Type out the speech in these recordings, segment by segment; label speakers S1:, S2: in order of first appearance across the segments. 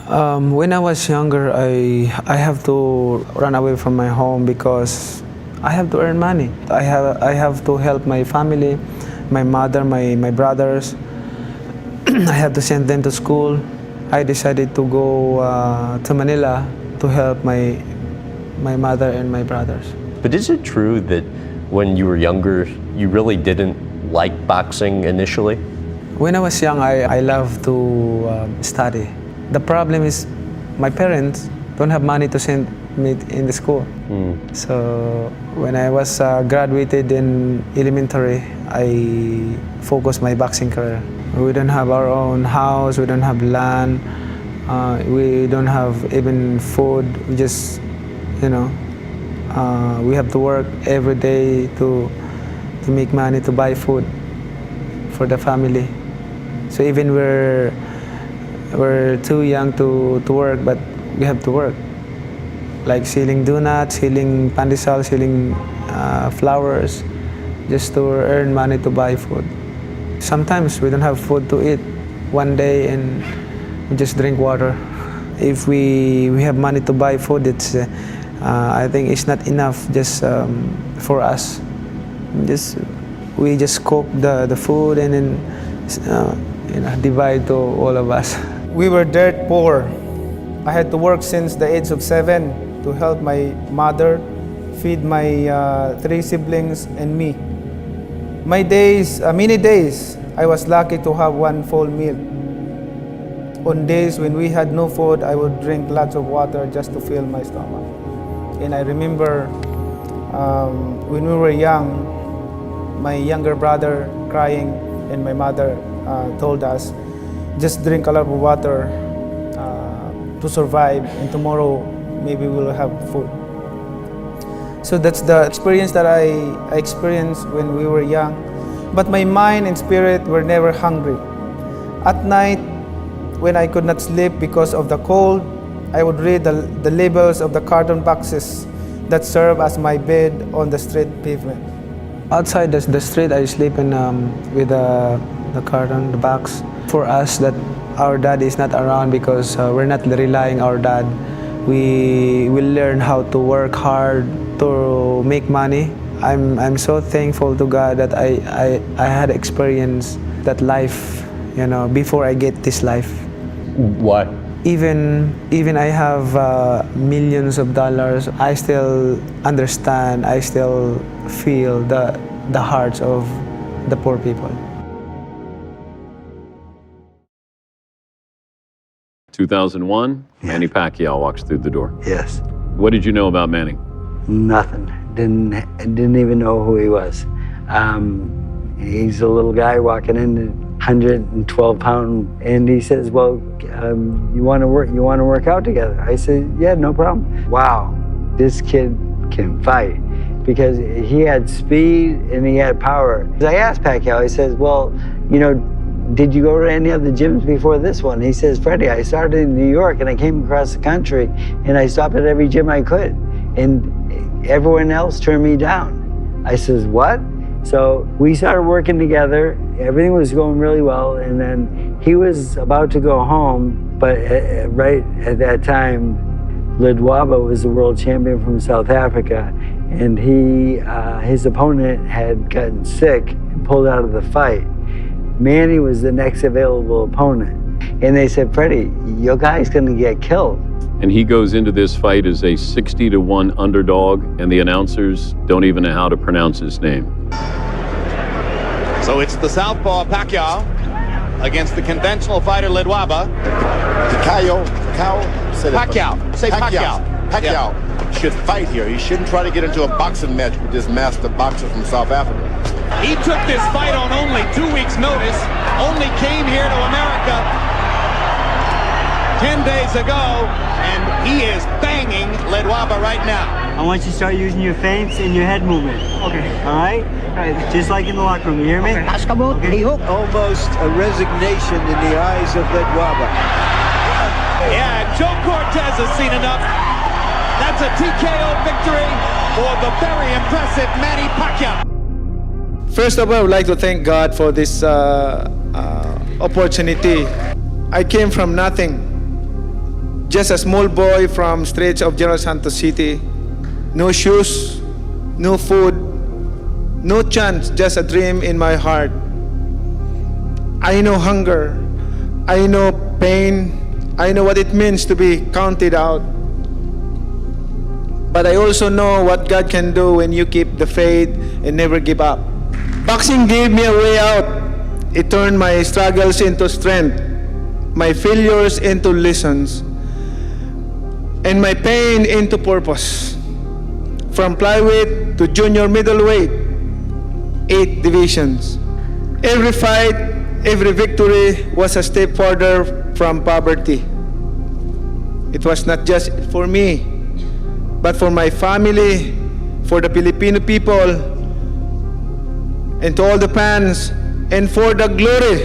S1: When I was younger, I have to run away from my home because I have to earn money. I have to help my family, my mother, my brothers. I have to send them to school. I decided to go to Manila to help my mother and my brothers.
S2: But is it true that when you were younger, you really didn't like boxing initially?
S1: When I was young, I loved to study. The problem is my parents don't have money to send me in the school. So when I was graduated in elementary, I focused my boxing career. We don't have our own house, we don't have land, we don't have even food. We just, we have to work every day to make money to buy food for the family. So even we're too young to work, but we have to work. Like selling donuts, selling pandesal, selling flowers, just to earn money to buy food. Sometimes we don't have food to eat one day and we just drink water. If we have money to buy food, it's I think it's not enough just for us. We just cook the food and then divide to all of us.
S3: We were dirt poor. I had to work since the age of 7 to help my mother, feed my 3 siblings and me. My days, many days, I was lucky to have one full meal. On days when we had no food, I would drink lots of water just to fill my stomach. And I remember when we were young, my younger brother crying, and my mother told us, just drink a lot of water to survive, and tomorrow maybe we'll have food. So that's the experience that I experienced when we were young. But my mind and spirit were never hungry. At night, when I could not sleep because of the cold, I would read the labels of the carton boxes that serve as my bed on the street pavement.
S1: Outside the street, I sleep in with the carton, the box. For us, that our dad is not around because we're not relying on our dad. We will learn how to work hard to make money. I'm so thankful to God that I had experienced that life, before I get this life.
S2: Why?
S1: Even I have millions of dollars, I still understand, I still feel the hearts of the poor people.
S4: 2001, Manny Pacquiao walks through the door.
S5: Yes.
S4: What did you know about Manny?
S5: Nothing. Didn't even know who he was. He's a little guy walking in, 112 pound, and he says, "Well, you want to work out together?" I said, "Yeah, no problem." Wow, this kid can fight because he had speed and he had power. I asked Pacquiao, he says, "Well, did you go to any other gyms before this one?" He says, "Freddie, I started in New York and I came across the country and I stopped at every gym I could. And everyone else turned me down." I says, "What?" So we started working together. Everything was going really well. And then he was about to go home, but right at that time, Ledwaba was the world champion from South Africa. And his opponent had gotten sick and pulled out of the fight. Manny was the next available opponent. And they said, "Freddie, your guy's gonna get killed."
S4: And he goes into this fight as a 60-1 underdog, and the announcers don't even know how to pronounce his name.
S6: So it's the southpaw Pacquiao against the conventional fighter Ledwaba.
S7: Pacquiao.
S6: Say Pacquiao.
S7: Pacquiao should fight here. He shouldn't try to get into a boxing match with this master boxer from South Africa.
S6: He took this fight on only 2 weeks' notice, only came here to America 10 days ago, and he is banging Ledwaba right now.
S8: I want you to start using your feints and your head movement. Okay. All right? Just like in the locker room, you hear me? Okay.
S9: Almost a resignation in the eyes of Ledwaba.
S6: Yeah, Joe Cortez has seen enough. That's a TKO victory for the very impressive Manny Pacquiao.
S3: First of all, I would like to thank God for this opportunity. I came from nothing. Just a small boy from streets of General Santos City. No shoes, no food, no chance, just a dream in my heart. I know hunger. I know pain. I know what it means to be counted out. But I also know what God can do when you keep the faith and never give up. Boxing gave me a way out. It turned my struggles into strength, my failures into lessons, and my pain into purpose. From flyweight to junior middleweight, 8 divisions. Every fight, every victory was a step further from poverty. It was not just for me, but for my family, for the Filipino people, and to all the fans, and for the glory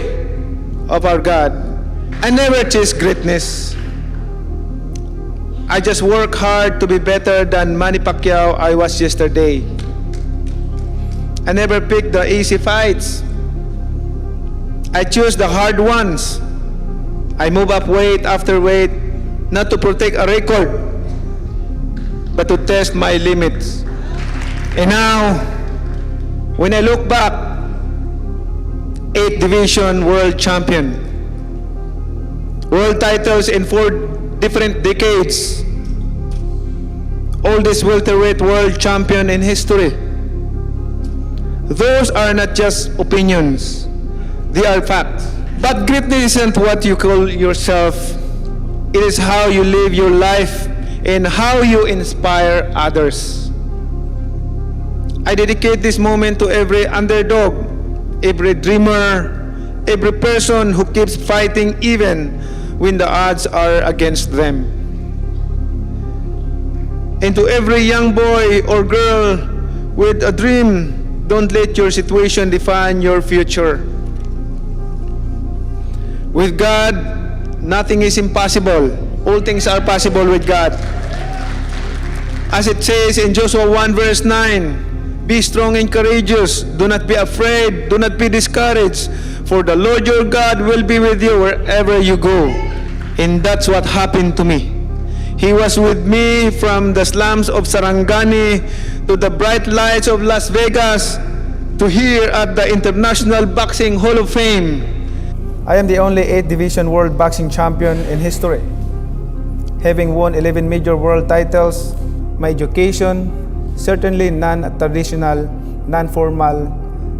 S3: of our God. I never chase greatness. I just work hard to be better than Manny Pacquiao I was yesterday. I never pick the easy fights. I choose the hard ones. I move up weight after weight, not to protect a record, but to test my limits. And now, when I look back, 8 division world champion, world titles in 4 different decades, oldest welterweight world champion in history. Those are not just opinions, they are facts. But greatness isn't what you call yourself, it is how you live your life and how you inspire others. I dedicate this moment to every underdog, every dreamer, every person who keeps fighting even when the odds are against them. And to every young boy or girl with a dream, don't let your situation define your future. With God, nothing is impossible. All things are possible with God. As it says in Joshua 1 verse 9, be strong and courageous. Do not be afraid. Do not be discouraged. For the Lord your God will be with you wherever you go. And that's what happened to me. He was with me from the slums of Sarangani to the bright lights of Las Vegas to here at the International Boxing Hall of Fame. I am the only 8 division world boxing champion in history. Having won 11 major world titles, my education, certainly non-traditional, non-formal,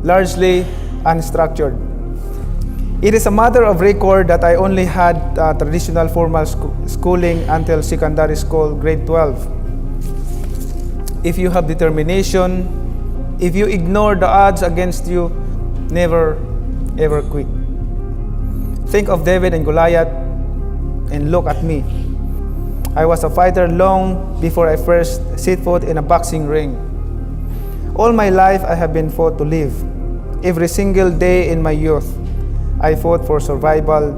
S3: largely unstructured. It is a matter of record that I only had traditional formal schooling until secondary school, grade 12. If you have determination, if you ignore the odds against you, never ever quit. Think of David and Goliath and look at me. I was a fighter long before I first set foot in a boxing ring. All my life I have been fought to live. Every single day in my youth, I fought for survival,